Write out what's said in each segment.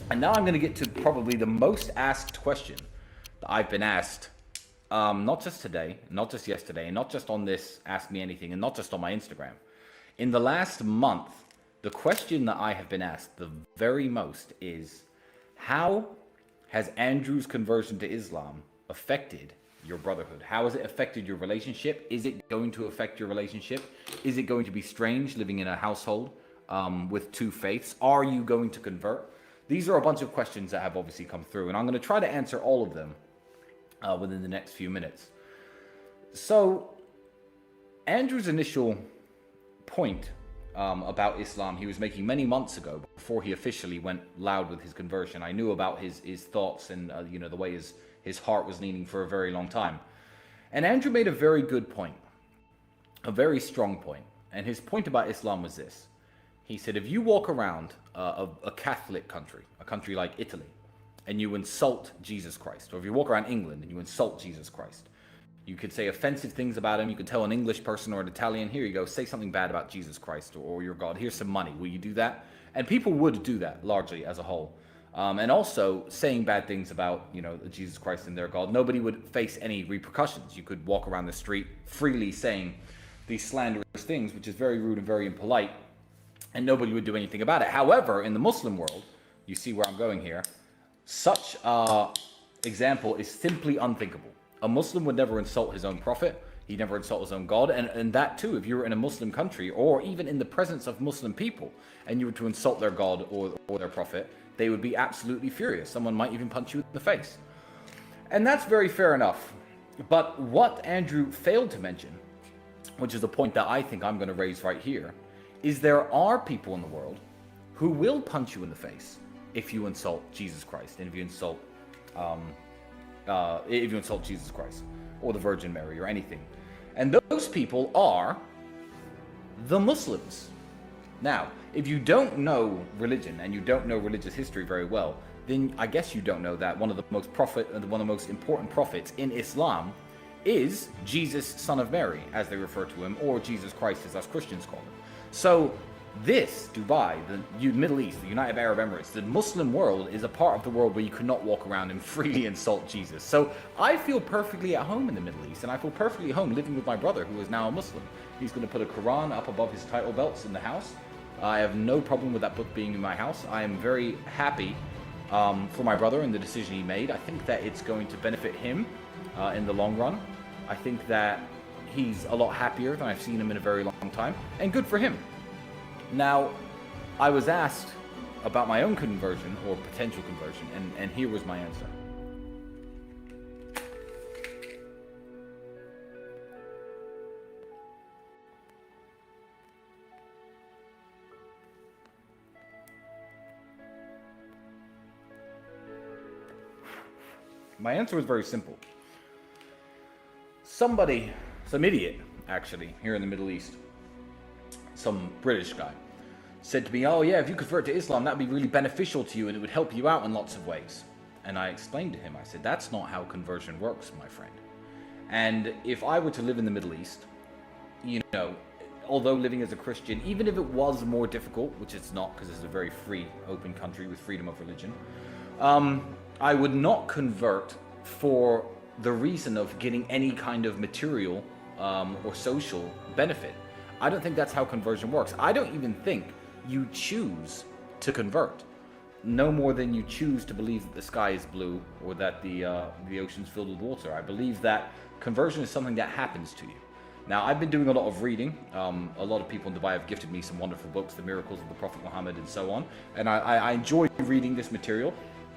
And now I'm going to get to probably the most asked question that I've been asked, not just today, not just yesterday, and not just on this Ask Me Anything, and not just on my Instagram. In the last month, the question that I have been asked the very most is, how has Andrew's conversion to Islam affected your brotherhood? How has it affected your relationship? Is it going to affect your relationship? Is it going to be strange living in a household with two faiths? Are you going to convert? These are a bunch of questions that have obviously come through, and I'm going to try to answer all of them within the next few minutes. So, Andrew's initial point about Islam he was making many months ago, before he officially went loud with his conversion. I knew about his thoughts and the way his heart was leaning for a very long time. And Andrew made a very good point, a very strong point. And his point about Islam was this. He said, if you walk around a Catholic country, a country like Italy, and you insult Jesus Christ, or if you walk around England and you insult Jesus Christ, you could say offensive things about him. You could tell an English person or an Italian, here you go, say something bad about Jesus Christ or your God. Here's some money. Will you do that? And people would do that largely as a whole. And also saying bad things about, Jesus Christ and their God. Nobody would face any repercussions. You could walk around the street freely saying these slanderous things, which is very rude and very impolite, and nobody would do anything about it. However, in the Muslim world, you see where I'm going here, such example is simply unthinkable. A Muslim would never insult his own prophet. He'd never insult his own God. And that too, if you were in a Muslim country or even in the presence of Muslim people and you were to insult their God or their prophet, they would be absolutely furious. Someone might even punch you in the face. And that's very fair enough. But what Andrew failed to mention, which is a point that I think I'm going to raise right here, is there are people in the world who will punch you in the face if you insult Jesus Christ and if you insult Jesus Christ or the Virgin Mary or anything. And those people are the Muslims. Now, if you don't know religion and you don't know religious history very well, then I guess you don't know that one of the most important prophets in Islam is Jesus, son of Mary, as they refer to him, or Jesus Christ, as us Christians call him. So this, Dubai, the Middle East, the United Arab Emirates, the Muslim world is a part of the world where you cannot walk around and freely insult Jesus. So I feel perfectly at home in the Middle East, and I feel perfectly at home living with my brother, who is now a Muslim. He's going to put a Quran up above his title belts in the house. I have no problem with that book being in my house. I am very happy for my brother and the decision he made. I think that it's going to benefit him in the long run. I think that he's a lot happier than I've seen him in a very long time, and good for him. Now, I was asked about my own conversion or potential conversion, and here was my answer. My answer was very simple. Some idiot, actually, here in the Middle East, some British guy, said to me, oh yeah, if you convert to Islam, that would be really beneficial to you and it would help you out in lots of ways. And I explained to him, I said, that's not how conversion works, my friend. And if I were to live in the Middle East, although living as a Christian, even if it was more difficult, which it's not because it's a very free, open country with freedom of religion, I would not convert for the reason of getting any kind of material or social benefit. I don't think that's how conversion works. I don't even think you choose to convert, no more than you choose to believe that the sky is blue or that the ocean's filled with water. I believe that conversion is something that happens to you. Now, I've been doing a lot of reading. A lot of people in Dubai have gifted me some wonderful books, The Miracles of the Prophet Muhammad and so on, and I enjoy reading this material.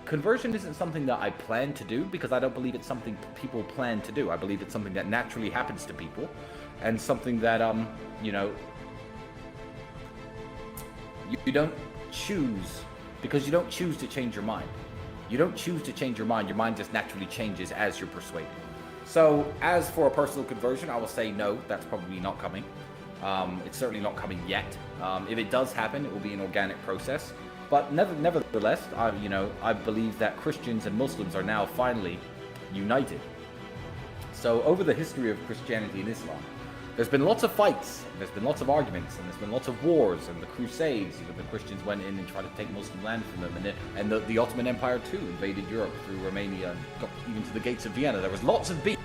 Conversion isn't something that I plan to do because I don't believe it's something people plan to do. I believe it's something that naturally happens to people, and something that you don't choose, because you don't choose to change your mind. You don't choose to change your mind. Your mind just naturally changes as you're persuaded. So as for a personal conversion, I will say no, that's probably not coming. It's certainly not coming yet. If it does happen, it will be an organic process. But nevertheless, I believe that Christians and Muslims are now finally united. So over the history of Christianity and Islam, there's been lots of fights, and there's been lots of arguments, and there's been lots of wars, and the Crusades. The Christians went in and tried to take Muslim land from them, and the Ottoman Empire too invaded Europe through Romania and got even to the gates of Vienna. There was lots of beef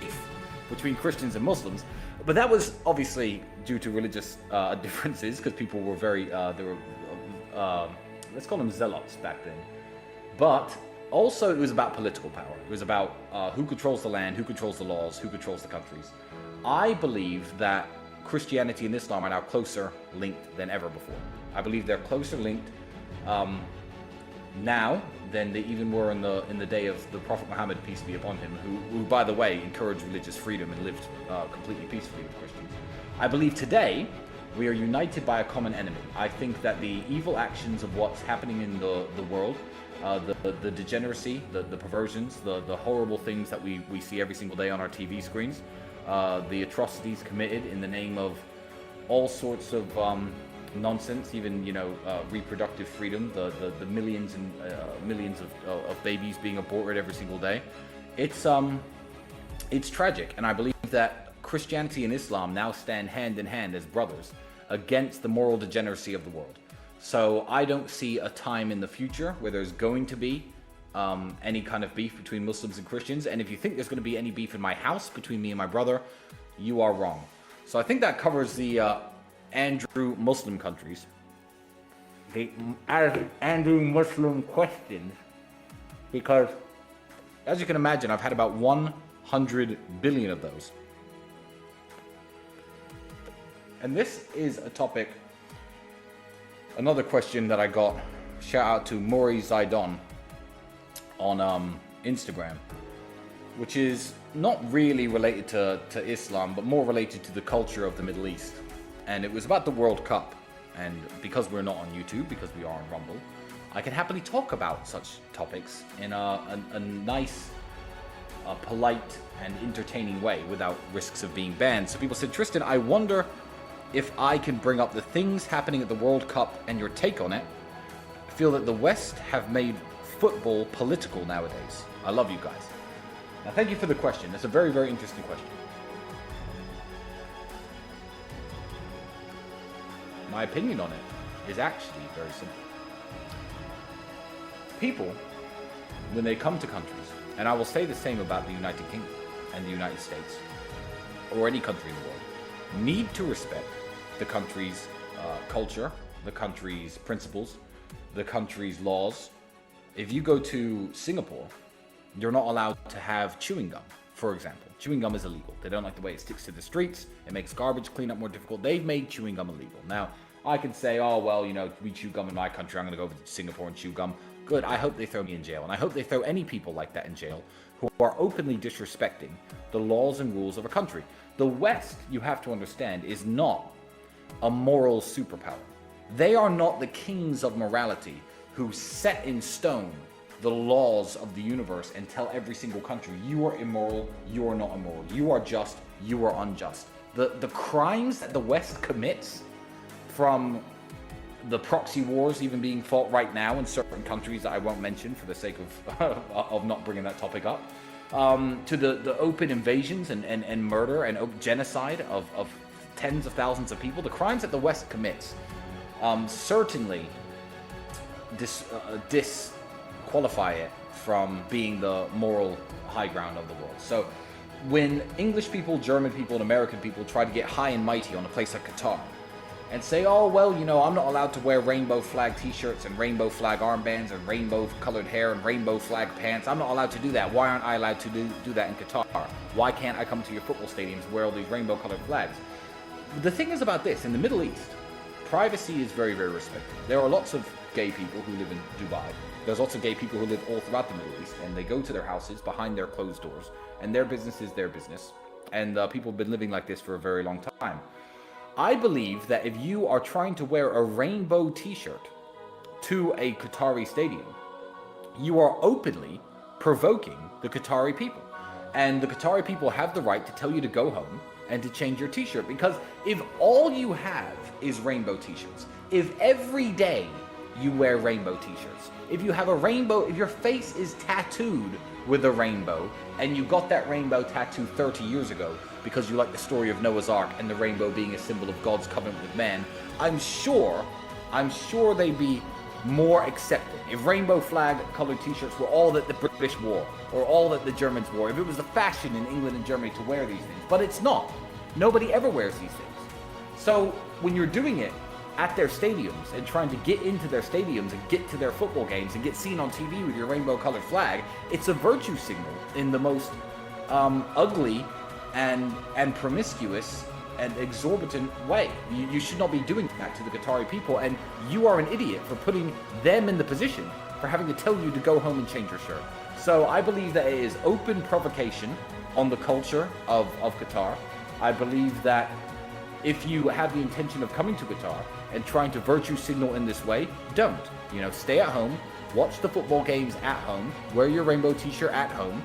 between Christians and Muslims, but that was obviously due to religious differences, because people were very, let's call them zealots back then. But also it was about political power. It was about who controls the land, who controls the laws, who controls the countries. I believe that Christianity and Islam are now closer linked than ever before. I believe they're closer linked now than they even were in the day of the Prophet Muhammad, peace be upon him, who by the way, encouraged religious freedom and lived completely peacefully with Christians. I believe today we are united by a common enemy. I think that the evil actions of what's happening in the world, the degeneracy, the perversions, the horrible things that we see every single day on our TV screens, the atrocities committed in the name of all sorts of nonsense, even reproductive freedom, the millions and millions of babies being aborted every single day. It's tragic, and I believe that Christianity and Islam now stand hand in hand as brothers against the moral degeneracy of the world. So I don't see a time in the future where there's going to be any kind of beef between Muslims and Christians. And if you think there's going to be any beef in my house between me and my brother, you are wrong. So I think that covers the Andrew Muslim countries. The Andrew Muslim questions, because as you can imagine, I've had about 100 billion of those. And this is a topic, another question that I got. Shout out to Maury Zaidon on Instagram, which is not really related to Islam, but more related to the culture of the Middle East. And it was about the World Cup. And because we're not on YouTube, because we are on Rumble, I can happily talk about such topics in a nice, polite, and entertaining way without risks of being banned. So people said, Tristan, I wonder if I can bring up the things happening at the World Cup and your take on it. I feel that the West have made football political nowadays. I love you guys. Now, thank you for the question. That's a very, very interesting question. My opinion on it is actually very simple. People, when they come to countries, and I will say the same about the United Kingdom and the United States, or any country in the world, need to respect the country's culture, the country's principles, the country's laws. If you go to Singapore, you're not allowed to have chewing gum, for example. Chewing gum is illegal. They don't like the way it sticks to the streets. It makes garbage cleanup more difficult. They've made chewing gum illegal. Now, I can say, oh, well, we chew gum in my country. I'm going to go over to Singapore and chew gum. Good. I hope they throw me in jail. And I hope they throw any people like that in jail who are openly disrespecting the laws and rules of a country. The West, you have to understand, is not a moral superpower. They are not the kings of morality who set in stone the laws of the universe and tell every single country, you are immoral, you are not immoral, you are just, you are unjust. The crimes that the West commits, from the proxy wars even being fought right now in certain countries that I won't mention for the sake of not bringing that topic up, to the open invasions and murder and genocide of tens of thousands of people, the crimes that the West commits certainly disqualify it from being the moral high ground of the world. So when English people, German people, and American people try to get high and mighty on a place like Qatar and say, oh, well, I'm not allowed to wear rainbow flag t-shirts and rainbow flag armbands and rainbow colored hair and rainbow flag pants. I'm not allowed to do that. Why aren't I allowed to do that in Qatar? Why can't I come to your football stadiums and wear all these rainbow colored flags? The thing is about this, in the Middle East, privacy is very, very respected. There are lots of gay people who live in Dubai. There's lots of gay people who live all throughout the Middle East, and they go to their houses behind their closed doors, and their business is their business. And people have been living like this for a very long time. I believe that if you are trying to wear a rainbow t-shirt to a Qatari stadium, you are openly provoking the Qatari people. And the Qatari people have the right to tell you to go home and to change your t-shirt. Because if all you have is rainbow t-shirts, if every day you wear rainbow t-shirts. If you have a rainbow, if your face is tattooed with a rainbow, and you got that rainbow tattoo 30 years ago because you like the story of Noah's Ark and the rainbow being a symbol of God's covenant with man, I'm sure they'd be more accepting. If rainbow flag colored t-shirts were all that the British wore, or all that the Germans wore, if it was the fashion in England and Germany to wear these things, but it's not. Nobody ever wears these things. So when you're doing it at their stadiums and trying to get into their stadiums and get to their football games and get seen on TV with your rainbow colored flag, it's a virtue signal in the most ugly and promiscuous and exorbitant way. You should not be doing that to the Qatari people, and you are an idiot for putting them in the position for having to tell you to go home and change your shirt. So I believe that it is open provocation on the culture of Qatar. I believe that if you have the intention of coming to Qatar and trying to virtue signal in this way, don't. Stay at home, watch the football games at home, wear your rainbow t-shirt at home.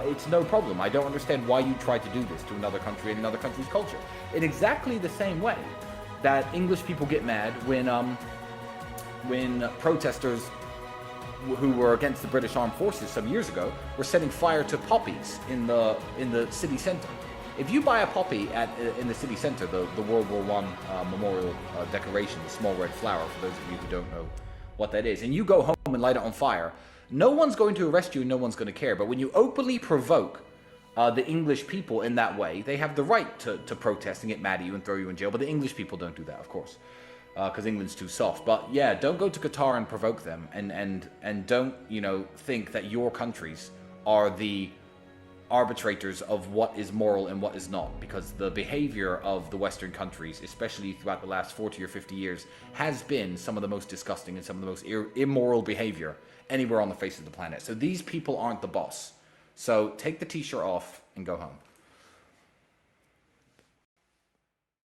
It's no problem. I don't understand why you try to do this to another country and another country's culture. In exactly the same way that English people get mad when protesters who were against the British Armed Forces some years ago were setting fire to poppies in the city center. If you buy a poppy in the city center, the World War I memorial decoration, the small red flower, for those of you who don't know what that is, and you go home and light it on fire, no one's going to arrest you and no one's going to care. But when you openly provoke the English people in that way, they have the right to protest and get mad at you and throw you in jail. But the English people don't do that, of course, because England's too soft. But yeah, don't go to Qatar and provoke them, and don't think that your countries are the arbitrators of what is moral and what is not, because the behavior of the Western countries, especially throughout the last 40 or 50 years, has been some of the most disgusting and some of the most immoral behavior anywhere on the face of the planet. So these people aren't the boss. So take the t-shirt off and go home.